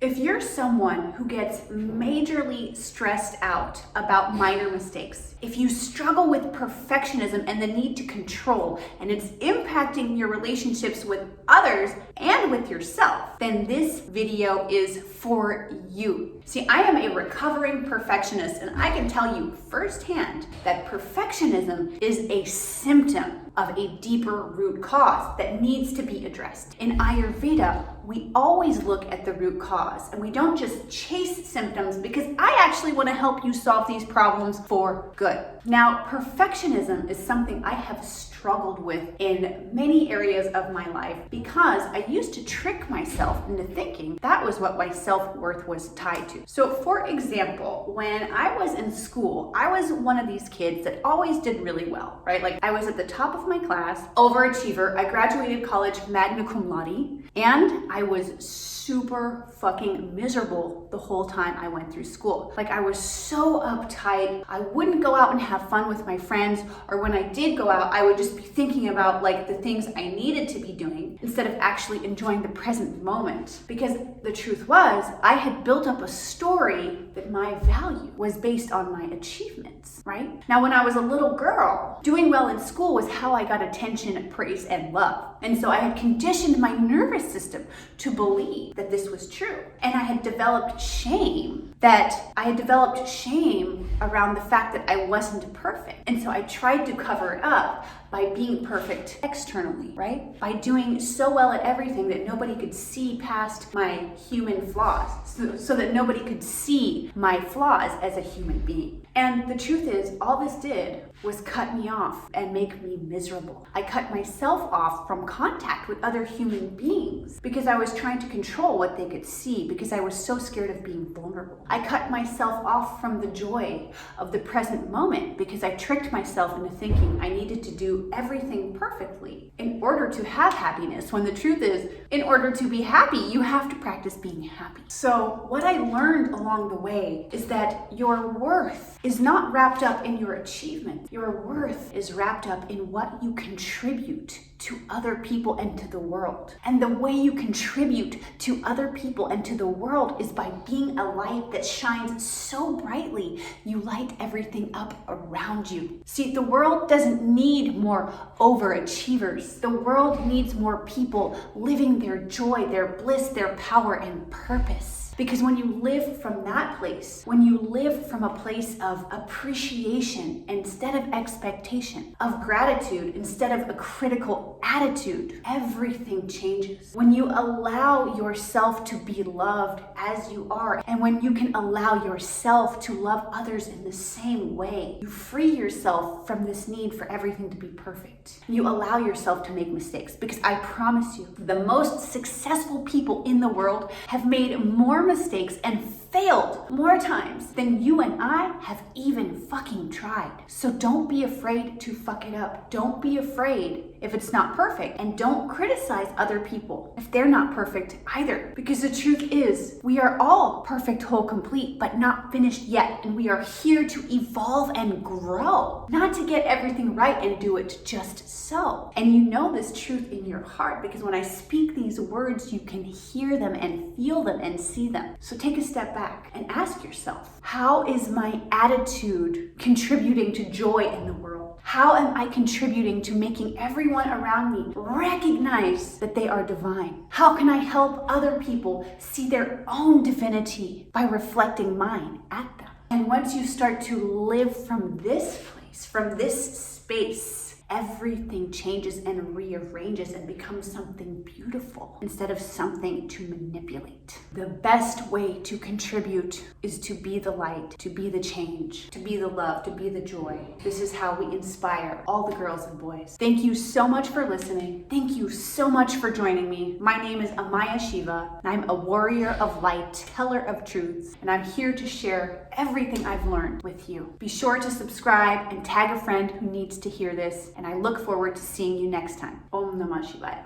If you're someone who gets majorly stressed out about minor mistakes, if you struggle with perfectionism and the need to control, and it's impacting your relationships with others and with yourself, then this video is for you. See, I am a recovering perfectionist, and I can tell you firsthand that perfectionism is a symptom of a deeper root cause that needs to be addressed. In Ayurveda, we always look at the root cause, and we don't just chase symptoms, because I actually want to help you solve these problems for good. Now, perfectionism is something I have struggled with in many areas of my life because I used to trick myself into thinking that was what my self-worth was tied to. So for example, when I was in school, I was one of these kids that always did really well, right? Like I was at the top of my class, overachiever. I graduated college magna cum laude, and I was super fucking miserable the whole time I went through school. Like I was so uptight. I wouldn't go out and have fun with my friends, or when I did go out, I would just be thinking about like the things I needed to be doing instead of actually enjoying the present moment. Because the truth was, I had built up a story that my value was based on my achievements, right? Now, when I was a little girl, doing well in school was how I got attention, praise, and love. And so I had conditioned my nervous system to believe that this was true. And I had developed shame around the fact that I wasn't perfect. And so I tried to cover it up by being perfect externally, right? By doing so well at everything that nobody could see past my human flaws, so that nobody could see my flaws as a human being. And the truth is, all this did was cut me off and make me miserable. I cut myself off from contact with other human beings because I was trying to control what they could see, because I was so scared of being vulnerable. I cut myself off from the joy of the present moment because I tricked myself into thinking I needed to do everything perfectly in order to have happiness, when the truth is, in order to be happy, you have to practice being happy. So what I learned along the way is that your worth is not wrapped up in your achievement. Your worth is wrapped up in what you contribute to other people and to the world. And the way you contribute to other people and to the world is by being a light that shines so brightly, you light everything up around you. See, the world doesn't need more overachievers. The world needs more people living their joy, their bliss, their power, and purpose. Because when you live from that place, when you live from a place of appreciation instead of expectation, of gratitude instead of a critical attitude, everything changes. When you allow yourself to be loved as you are, and when you can allow yourself to love others in the same way, you free yourself from this need for everything to be perfect. You allow yourself to make mistakes, because I promise you, the most successful people in the world have made more mistakes and failed more times than you and I have even fucking tried. So don't be afraid to fuck it up. Don't be afraid if it's not perfect, and don't criticize other people if they're not perfect either. Because the truth is, we are all perfect, whole, complete, but not finished yet. And we are here to evolve and grow, not to get everything right and do it just so. And you know this truth in your heart, because when I speak these words, you can hear them and feel them and see them. So take a step back and ask yourself, how is my attitude contributing to joy in the world? How am I contributing to making everyone around me recognize that they are divine? How can I help other people see their own divinity by reflecting mine at them? And once you start to live from this place, from this space, everything changes and rearranges and becomes something beautiful instead of something to manipulate. The best way to contribute is to be the light, to be the change, to be the love, to be the joy. This is how we inspire all the girls and boys. Thank you so much for listening. Thank you so much for joining me. My name is Amaya Shiva, and I'm a warrior of light, teller of truths, and I'm here to share everything I've learned with you. Be sure to subscribe and tag a friend who needs to hear this, and I look forward to seeing you next time. Om Namah Shivaya.